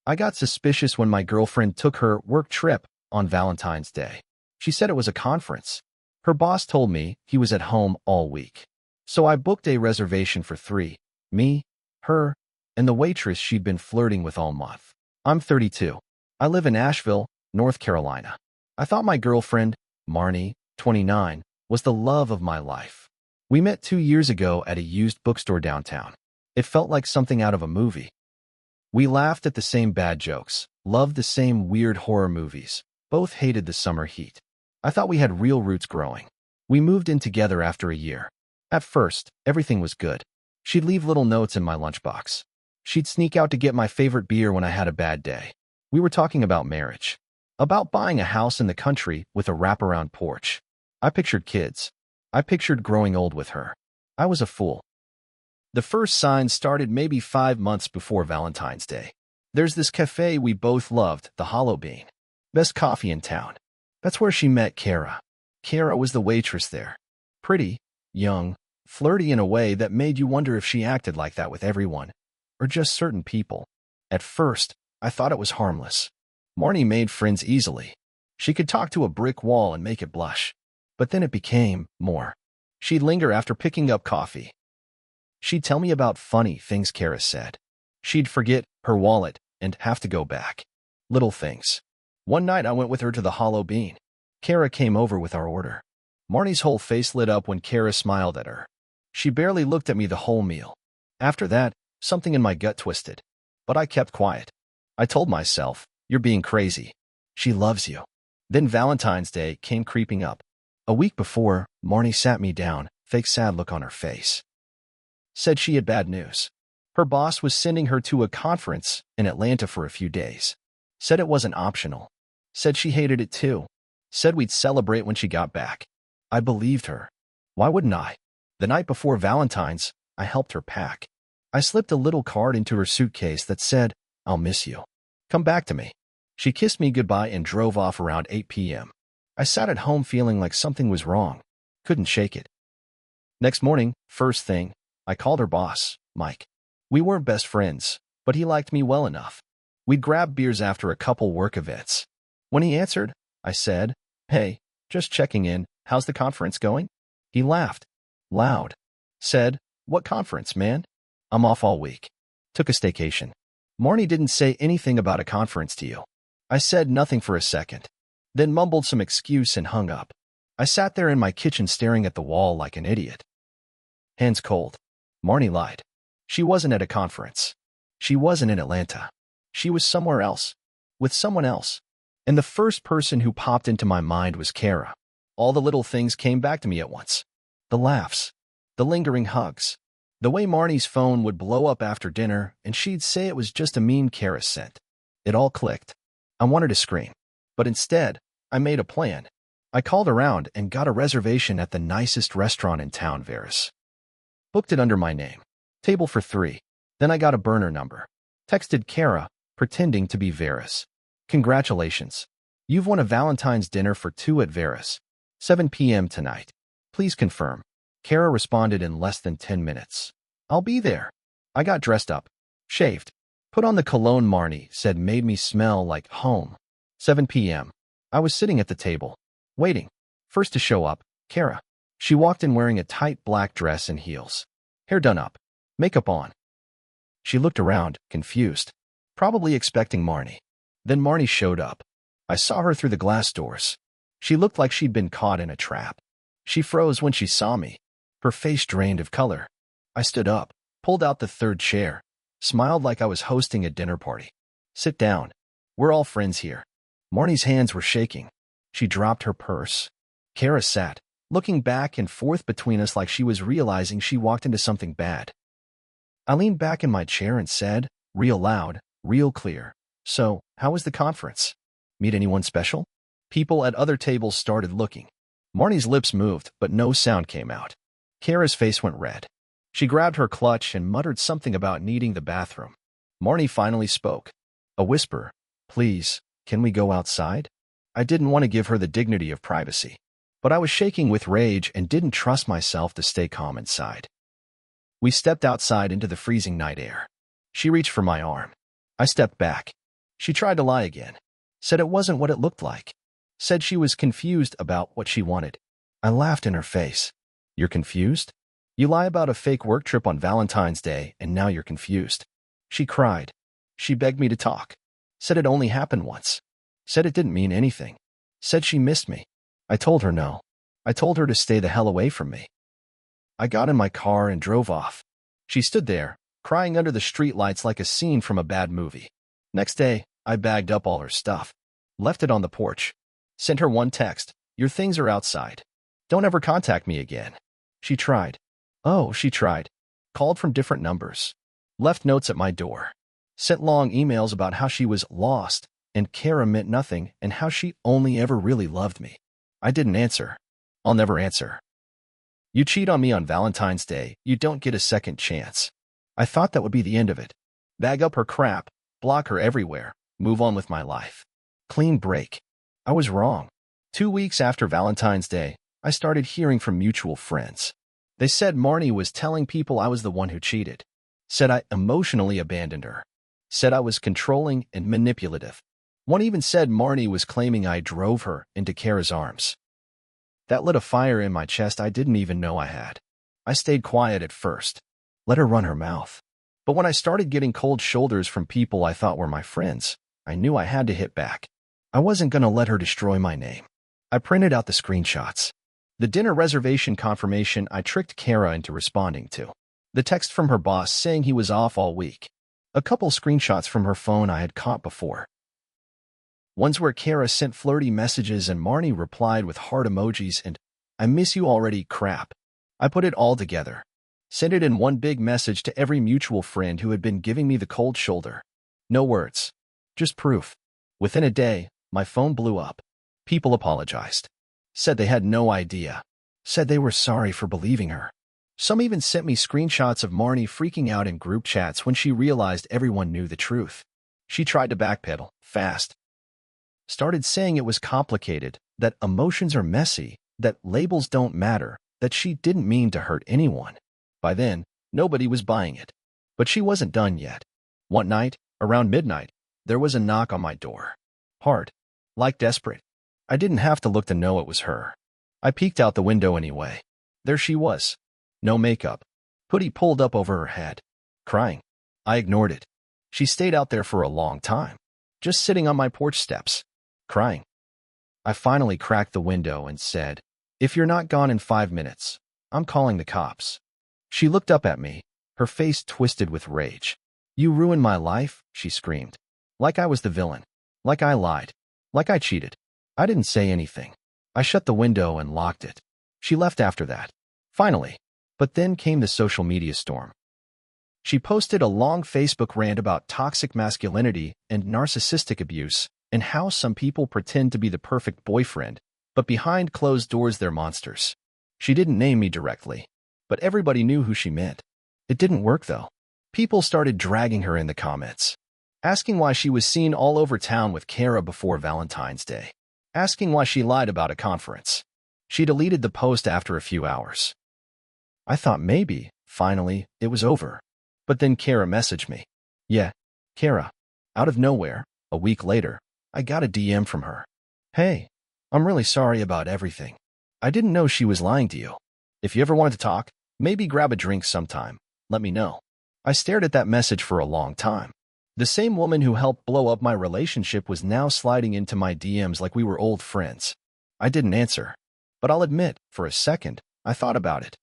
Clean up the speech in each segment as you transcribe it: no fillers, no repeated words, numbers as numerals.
I got suspicious when my girlfriend took her work trip on Valentine's Day. She said it was a conference. Her boss told me he was at home all week. So I booked a reservation for three, me, her, and the waitress she'd been flirting with all month. I'm 32. I live in Asheville, North Carolina. I thought my girlfriend, Marnie, 29, was the love of my life. We met 2 years ago at a used bookstore downtown. It felt like something out of a movie. We laughed at the same bad jokes, loved the same weird horror movies, both hated the summer heat. I thought we had real roots growing. We moved in together after a year. At first, everything was good. She'd leave little notes in my lunchbox. She'd sneak out to get my favorite beer when I had a bad day. We were talking about marriage, about buying a house in the country with a wraparound porch. I pictured kids. I pictured growing old with her. I was a fool. The first signs started maybe 5 months before Valentine's Day. There's this cafe we both loved, the Hollow Bean. Best coffee in town. That's where she met Kara. Kara was the waitress there. Pretty, young, flirty in a way that made you wonder if she acted like that with everyone, or just certain people. At first, I thought it was harmless. Marnie made friends easily. She could talk to a brick wall and make it blush. But then it became more. She'd linger after picking up coffee. She'd tell me about funny things Kara said. She'd forget her wallet and have to go back. Little things. One night I went with her to the Hollow Bean. Kara came over with our order. Marnie's whole face lit up when Kara smiled at her. She barely looked at me the whole meal. After that, something in my gut twisted. But I kept quiet. I told myself, "You're being crazy. She loves you." Then Valentine's Day came creeping up. A week before, Marnie sat me down, fake sad look on her face. Said she had bad news. Her boss was sending her to a conference in Atlanta for a few days. Said it wasn't optional. Said she hated it too. Said we'd celebrate when she got back. I believed her. Why wouldn't I? The night before Valentine's, I helped her pack. I slipped a little card into her suitcase that said, "I'll miss you. Come back to me." She kissed me goodbye and drove off around 8 p.m. I sat at home feeling like something was wrong. Couldn't shake it. Next morning, first thing, I called her boss, Mike. We weren't best friends, but he liked me well enough. We'd grab beers after a couple work events. When he answered, I said, "Hey, just checking in. How's the conference going?" He laughed. Loud. Said, "What conference, man? I'm off all week. Took a staycation." Marnie didn't say anything about a conference to you. I said nothing for a second, then mumbled some excuse and hung up. I sat there in my kitchen staring at the wall like an idiot. Hands cold. Marnie lied. She wasn't at a conference. She wasn't in Atlanta. She was somewhere else. With someone else. And the first person who popped into my mind was Kara. All the little things came back to me at once. The laughs. The lingering hugs. The way Marnie's phone would blow up after dinner and she'd say it was just a meme Kara sent. It all clicked. I wanted to scream. But instead, I made a plan. I called around and got a reservation at the nicest restaurant in town, Veris. Booked it under my name. Table for 3. Then I got a burner number. Texted Kara, pretending to be Veris. "Congratulations. You've won a Valentine's dinner for 2 at Veris. 7 p.m. tonight. Please confirm." Kara responded in less than 10 minutes. "I'll be there." I got dressed up. Shaved. Put on the cologne Marnie said made me smell like home. 7 p.m. I was sitting at the table. Waiting. First to show up, Kara. She walked in wearing a tight black dress and heels. Hair done up. Makeup on. She looked around, confused. Probably expecting Marnie. Then Marnie showed up. I saw her through the glass doors. She looked like she'd been caught in a trap. She froze when she saw me. Her face drained of color. I stood up, pulled out the third chair, smiled like I was hosting a dinner party. "Sit down. We're all friends here." Marnie's hands were shaking. She dropped her purse. Kara sat, looking back and forth between us like she was realizing she walked into something bad. I leaned back in my chair and said, real loud, real clear, "So, how was the conference? Meet anyone special?" People at other tables started looking. Marnie's lips moved, but no sound came out. Kara's face went red. She grabbed her clutch and muttered something about needing the bathroom. Marnie finally spoke. A whisper, "Please, can we go outside?" I didn't want to give her the dignity of privacy, but I was shaking with rage and didn't trust myself to stay calm inside. We stepped outside into the freezing night air. She reached for my arm. I stepped back. She tried to lie again. Said it wasn't what it looked like. Said she was confused about what she wanted. I laughed in her face. You're confused? You lie about a fake work trip on Valentine's Day and now you're confused. She cried. She begged me to talk. Said it only happened once. Said it didn't mean anything. Said she missed me. I told her no. I told her to stay the hell away from me. I got in my car and drove off. She stood there, crying under the streetlights like a scene from a bad movie. Next day, I bagged up all her stuff. Left it on the porch. Sent her one text. Your things are outside. Don't ever contact me again. She tried. Oh, she tried. Called from different numbers. Left notes at my door. Sent long emails about how she was lost and Kara meant nothing and how she only ever really loved me. I didn't answer. I'll never answer. You cheat on me on Valentine's Day, you don't get a second chance. I thought that would be the end of it. Bag up her crap, block her everywhere, move on with my life. Clean break. I was wrong. 2 weeks after Valentine's Day, I started hearing from mutual friends. They said Marnie was telling people I was the one who cheated. Said I emotionally abandoned her. Said I was controlling and manipulative. One even said Marnie was claiming I drove her into Kara's arms. That lit a fire in my chest I didn't even know I had. I stayed quiet at first. Let her run her mouth. But when I started getting cold shoulders from people I thought were my friends, I knew I had to hit back. I wasn't going to let her destroy my name. I printed out the screenshots. The dinner reservation confirmation I tricked Kara into responding to. The text from her boss saying he was off all week. A couple screenshots from her phone I had caught before. Ones where Kara sent flirty messages and Marnie replied with heart emojis and "I miss you already" crap. I put it all together. Sent it in one big message to every mutual friend who had been giving me the cold shoulder. No words. Just proof. Within a day, my phone blew up. People apologized. Said they had no idea. Said they were sorry for believing her. Some even sent me screenshots of Marnie freaking out in group chats when she realized everyone knew the truth. She tried to backpedal, fast. Started saying it was complicated, that emotions are messy, that labels don't matter, that she didn't mean to hurt anyone. By then, nobody was buying it. But she wasn't done yet. One night, around midnight, there was a knock on my door. Hard. Like desperate. I didn't have to look to know it was her. I peeked out the window anyway. There she was. No makeup. Hoodie pulled up over her head. Crying. I ignored it. She stayed out there for a long time. Just sitting on my porch steps. Crying. I finally cracked the window and said, "If you're not gone in 5 minutes, I'm calling the cops." She looked up at me, her face twisted with rage. "You ruined my life," she screamed. Like I was the villain. Like I lied. Like I cheated. I didn't say anything. I shut the window and locked it. She left after that. Finally. But then came the social media storm. She posted a long Facebook rant about toxic masculinity and narcissistic abuse, and how some people pretend to be the perfect boyfriend, but behind closed doors they're monsters. She didn't name me directly, but everybody knew who she meant. It didn't work, though. People started dragging her in the comments, asking why she was seen all over town with Kara before Valentine's Day, asking why she lied about a conference. She deleted the post after a few hours. I thought maybe, finally, it was over. But then Kara messaged me. Yeah, Kara. Out of nowhere, a week later, I got a DM from her. "Hey, I'm really sorry about everything. I didn't know she was lying to you. If you ever wanted to talk, maybe grab a drink sometime. Let me know." I stared at that message for a long time. The same woman who helped blow up my relationship was now sliding into my DMs like we were old friends. I didn't answer. But I'll admit, for a second, I thought about it.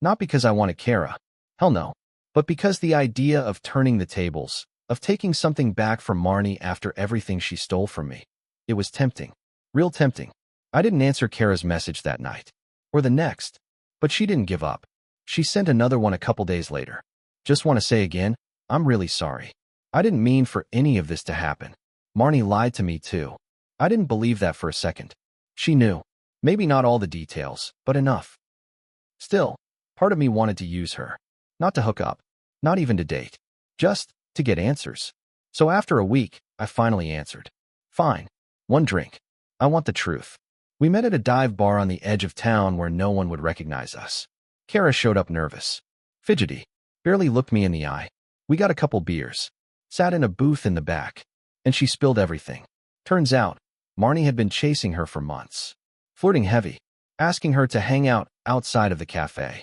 Not because I wanted Kara. Hell no. But because the idea of turning the tables, of taking something back from Marnie after everything she stole from me, it was tempting. Real tempting. I didn't answer Kara's message that night. Or the next. But she didn't give up. She sent another one a couple days later. "Just want to say again, I'm really sorry. I didn't mean for any of this to happen. Marnie lied to me too. I didn't believe that for a second. She knew. Maybe not all the details, but enough. Still, part of me wanted to use her. Not to hook up. Not even to date. Just to get answers. So after a week, I finally answered. Fine. One drink. I want the truth. We met at a dive bar on the edge of town where no one would recognize us. Kara showed up nervous. Fidgety. Barely looked me in the eye. We got a couple beers. Sat in a booth in the back. and she spilled everything. Turns out, Marnie had been chasing her for months, flirting heavy, asking her to hang out outside of the cafe.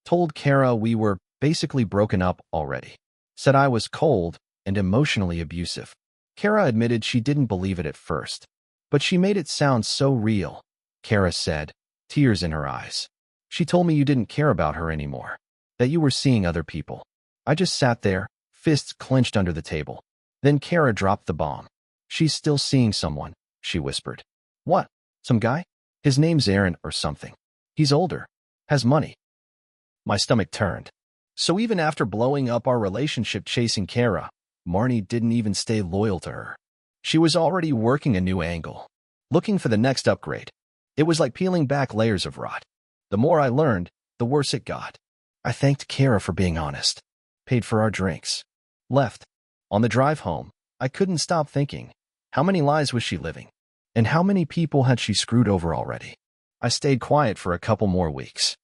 Told Kara we were basically broken up already. Said I was cold and emotionally abusive. Kara admitted she didn't believe it at first, but she made it sound so real. Kara said, tears in her eyes. She told me you didn't care about her anymore, that you were seeing other people. I just sat there, fists clenched under the table. Then Kara dropped the bomb. She's still seeing someone, she whispered. What? Some guy? His name's Aaron or something. He's older. Has money. My stomach turned. So even after blowing up our relationship chasing Kara, Marnie didn't even stay loyal to her. She was already working a new angle, looking for the next upgrade. It was like peeling back layers of rot. The more I learned, the worse it got. I thanked Kara for being honest, paid for our drinks, left. On the drive home, I couldn't stop thinking, how many lies was she living? And how many people had she screwed over already? I stayed quiet for a couple more weeks.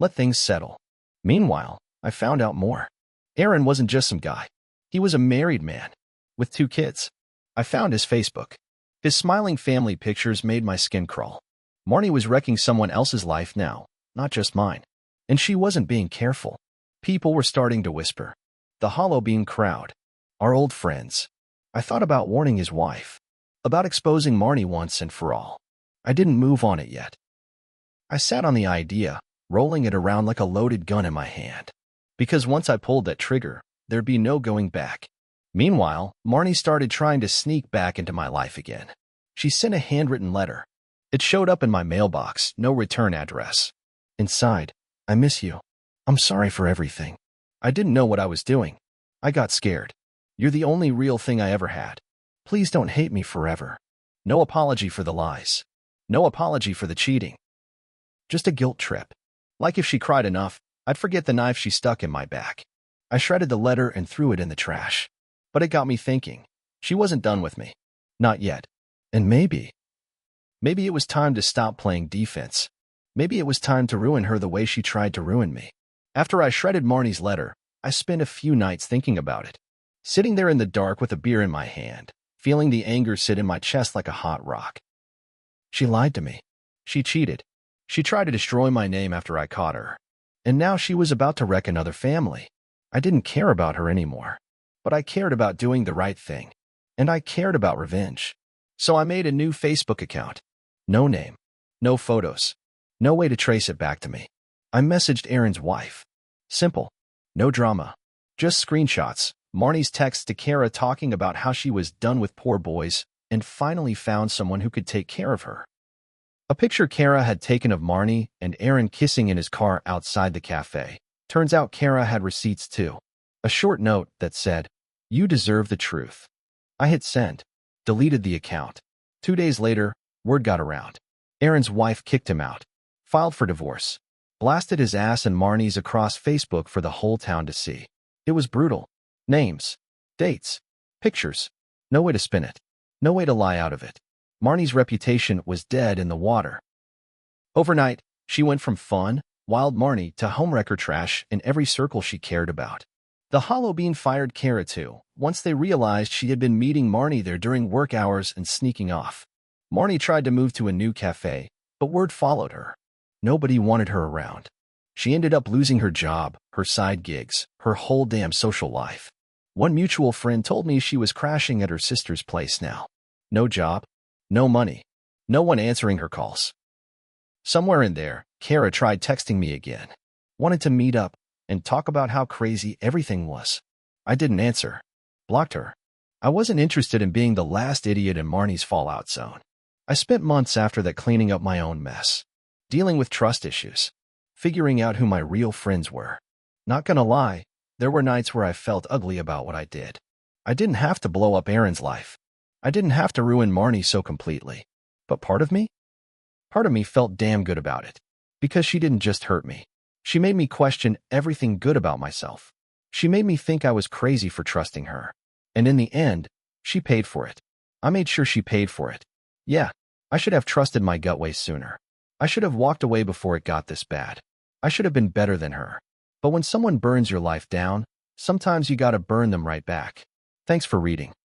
Let things settle. Meanwhile, I found out more. Aaron wasn't just some guy. He was a married man, with 2 kids. I found his Facebook. His smiling family pictures made my skin crawl. Marnie was wrecking someone else's life now, not just mine. And she wasn't being careful. People were starting to whisper. The hollow bean crowd. Our old friends. I thought about warning his wife. About exposing Marnie once and for all. I didn't move on it yet. I sat on the idea, rolling it around like a loaded gun in my hand. Because once I pulled that trigger, there'd be no going back. Meanwhile, Marnie started trying to sneak back into my life again. She sent a handwritten letter. It showed up in my mailbox, no return address. Inside, I miss you. I'm sorry for everything. I didn't know what I was doing. I got scared. You're the only real thing I ever had. Please don't hate me forever. No apology for the lies. No apology for the cheating. Just a guilt trip. Like if she cried enough, I'd forget the knife she stuck in my back. I shredded the letter and threw it in the trash. But it got me thinking. She wasn't done with me. Not yet. And maybe it was time to stop playing defense. Maybe it was time to ruin her the way she tried to ruin me. After I shredded Marnie's letter, I spent a few nights thinking about it. Sitting there in the dark with a beer in my hand, feeling the anger sit in my chest like a hot rock. She lied to me. She cheated. She tried to destroy my name after I caught her. And now she was about to wreck another family. I didn't care about her anymore. But I cared about doing the right thing. And I cared about revenge. So I made a new Facebook account. No name. No photos. No way to trace it back to me. I messaged Aaron's wife. Simple. No drama. Just screenshots. Marnie's text to Kara talking about how she was done with poor boys and finally found someone who could take care of her. A picture Kara had taken of Marnie and Aaron kissing in his car outside the cafe. Turns out Kara had receipts too. A short note that said, "You deserve the truth." I hit send. Deleted the account. 2 days later, word got around. Aaron's wife kicked him out. Filed for divorce. Blasted his ass and Marnie's across Facebook for the whole town to see. It was brutal. Names. Dates. Pictures. No way to spin it. No way to lie out of it. Marnie's reputation was dead in the water. Overnight, she went from fun, wild Marnie to homewrecker trash in every circle she cared about. The hollow bean fired Kara too, once they realized she had been meeting Marnie there during work hours and sneaking off. Marnie tried to move to a new cafe, but word followed her. Nobody wanted her around. She ended up losing her job, her side gigs, her whole damn social life. One mutual friend told me she was crashing at her sister's place now. No job, no money, no one answering her calls. Somewhere in there, Kara tried texting me again. Wanted to meet up and talk about how crazy everything was. I didn't answer. Blocked her. I wasn't interested in being the last idiot in Marnie's fallout zone. I spent months after that cleaning up my own mess. Dealing with trust issues. Figuring out who my real friends were. Not gonna lie, there were nights where I felt ugly about what I did. I didn't have to blow up Aaron's life. I didn't have to ruin Marnie so completely. But part of me felt damn good about it. Because she didn't just hurt me. She made me question everything good about myself. She made me think I was crazy for trusting her. And in the end, she paid for it. I made sure she paid for it. Yeah, I should have trusted my gut way sooner. I should have walked away before it got this bad. I should have been better than her. But when someone burns your life down, sometimes you gotta burn them right back. Thanks for reading.